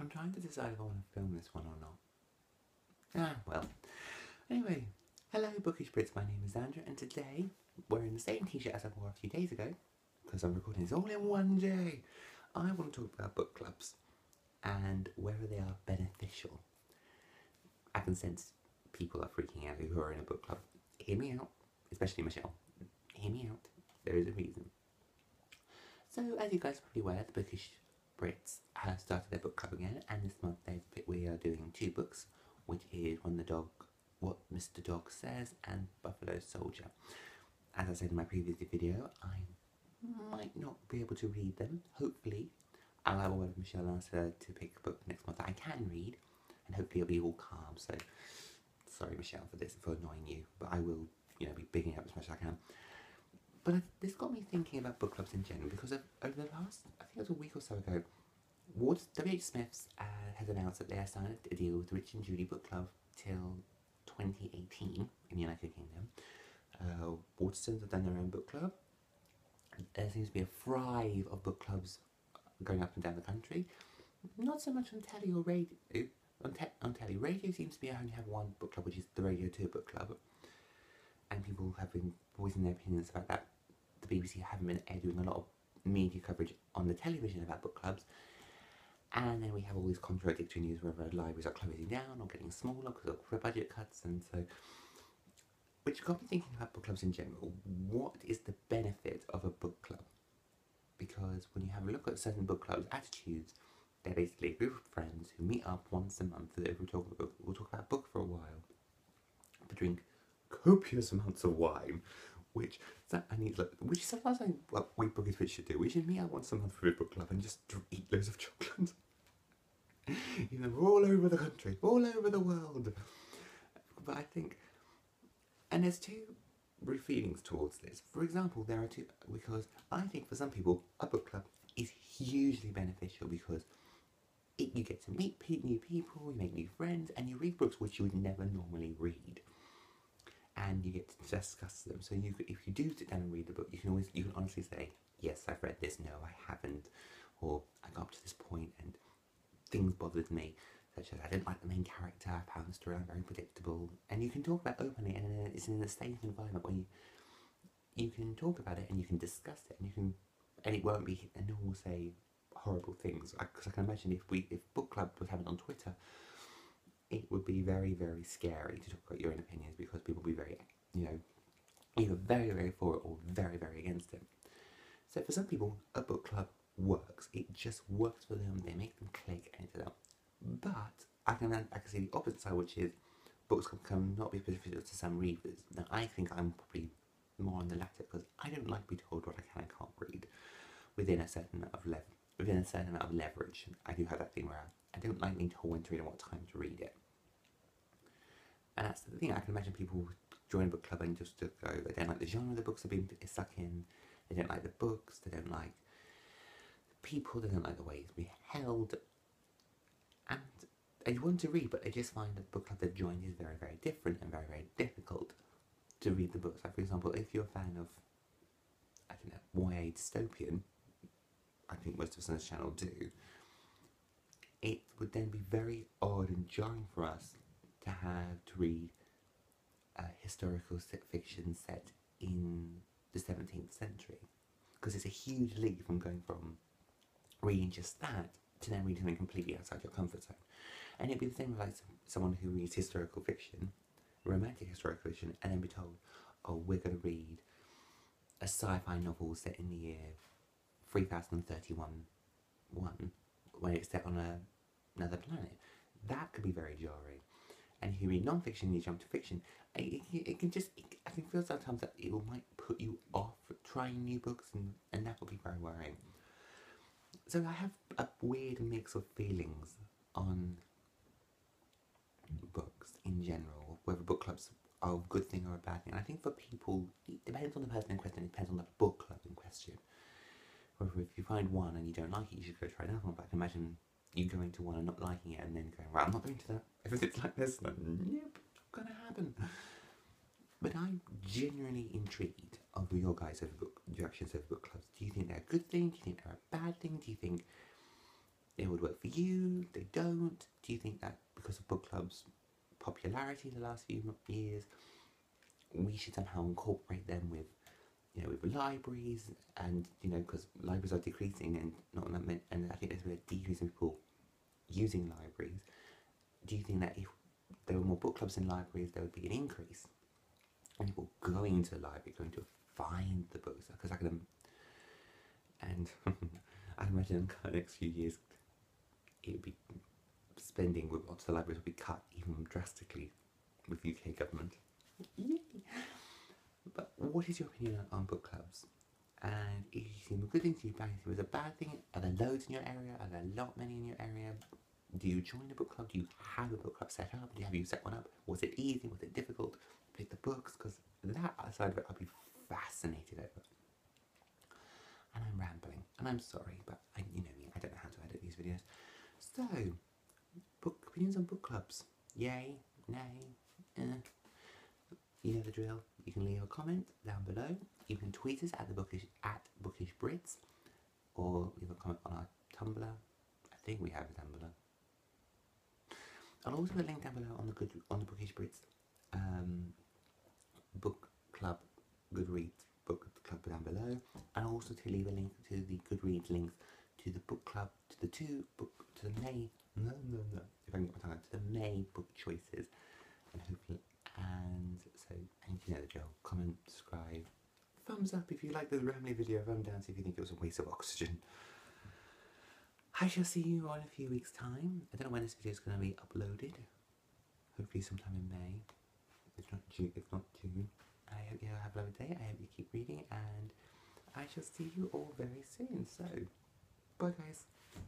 I'm trying to decide if I want to film this one or not. Well. Anyway, hello Bookish Brits, my name is Andrew, and today, wearing the same t-shirt as I wore a few days ago, because I'm recording this all in one day, I want to talk about book clubs, and whether they are beneficial. I can sense people are freaking out who are in a book club. Hear me out, especially Michelle. Hear me out, there is a reason. So, as you guys are probably aware, the Bookish Brits have started their book club again, and this month we are doing 2 books, which is What Mr. Dog Says and Buffalo Soldier. As I said in my previous video, I might not be able to read them. Hopefully, I'll have a word with Michelle and ask her to pick a book next month that I can read, and hopefully it'll be all calm. So, sorry Michelle for this, for annoying you, but I will, be bigging up as much as I can. But this got me thinking about book clubs in general, because over the last, I think it was a week or so ago, W.H. Smith's has announced that they have signed a deal with Rich and Judy Book Club till 2018 in the United Kingdom. Waterstones have done their own book club. There seems to be a thrive of book clubs going up and down the country. Not so much on telly or radio. On telly, radio seems to be only have one book club, which is the Radio 2 book club. And people have been voicing their opinions about that. The BBC haven't been doing a lot of media coverage on the television about book clubs. And then we have all these contradictory news whether libraries are closing down or getting smaller because of budget cuts, and so, which got me thinking about book clubs in general. What is the benefit of a book club? Because when you have a look at certain book clubs' attitudes, they're basically a group of friends who meet up once a month. We'll talk about a book for a while, but drink copious amounts of wine, which sometimes what we Bookish Brits should do. We should meet up once a month for a book club and just eat loads of chocolate. We're all over the country, all over the world. But I think, and there's 2 feelings towards this. For example, there are 2, because I think for some people a book club is hugely beneficial because you get to meet new people, you make new friends, and you read books which you would never normally read. And you get to discuss them. So if you do sit down and read the book, you can honestly say, yes, I've read this, no, I haven't, or I got up to this point and things bothered me, such as I didn't like the main character, I found the storyline very predictable, and you can talk about it openly, and it's in a safe environment where you can talk about it and you can discuss it, and it won't be, and no one will say horrible things. Because I can imagine if book club was happening on Twitter, it would be very, very scary to talk about your own opinions, because people would be very, either very, very for it or very, very against it. So for some people, a book club works. It just works for them. They make them click and it's them. But I can see the opposite side, which is books can not be beneficial to some readers. Now, I think I'm probably more on the latter, because I don't like to be told what I can and can't read within a certain amount of leverage. I do have that thing where I don't like being told when to read and what time to read it. And that's the thing. I can imagine people join a book club and just go, they don't like the genre the books are being stuck in, they don't like the books, they don't like the people, they don't like the way it's being held, and they want to read, but they just find that the book club they've joined is very, very different and very, very difficult to read the books. Like, for example, if you're a fan of, I don't know, YA dystopian, I think most of us on this channel do, it would then be very odd and jarring for us to have to read historical fiction set in the 17th century, because it's a huge leap from going from reading just that to then reading something completely outside your comfort zone. And it'd be the same with like someone who reads historical fiction, romantic historical fiction, and then be told, oh, we're going to read a sci-fi novel set in the year 3031 when it's set on another planet. That could be very jarring. And if you read non-fiction and you jump to fiction, I can feel sometimes that it might put you off trying new books, and that would be very worrying. So I have a weird mix of feelings on books in general, whether book clubs are a good thing or a bad thing. And I think for people, it depends on the person in question, it depends on the book club in question. Whether if you find one and you don't like it, you should go try another one. But I can imagine you going to one and not liking it and then going, right, I'm not going to that. If it's like this, then nope, not going to happen. But I'm genuinely intrigued of your guys' reactions over book clubs. Do you think they're a good thing? Do you think they're a bad thing? Do you think they would work for you, they don't? Do you think that because of book clubs' popularity the last few years, we should somehow incorporate them with, with libraries, and because libraries are decreasing and not that many, and I think there's a decrease in people using libraries. Do you think that if there were more book clubs in libraries, there would be an increase in people going to the library, going to find the books? Because I can, and I imagine in the next few years, it would be spending with lots of libraries would be cut even drastically with UK government. Yay! But what is your opinion on book clubs? And if you see them good things, do you find it was a bad thing? Are there loads in your area? Are there a lot many in your area? Do you join a book club? Do you have a book club set up? Have you set one up? Was it easy? Was it difficult? Pick the books? Because that side of it I'd be fascinated over. And I'm rambling, and I'm sorry, but you know me, I don't know how to edit these videos. So, opinions on book clubs. Yay? Nay? You know the drill. You can leave a comment down below. You can tweet us at Bookish Brits, or leave a comment on our Tumblr. I think we have a Tumblr. I'll also put a link down below on the Bookish Brits book club Goodreads book club down below, and also to leave a link to the Goodreads links to the book club, to the May if I can get my tongue out, to the May book choices, and hopefully, and you know the drill. Comment, subscribe, thumbs up if you like the rambly video, thumb down if you think it was a waste of oxygen. I shall see you all in a few weeks' time. I don't know when this video is going to be uploaded. Hopefully sometime in May. If not June. I hope you have a lovely day. I hope you keep reading, and I shall see you all very soon. So, bye guys.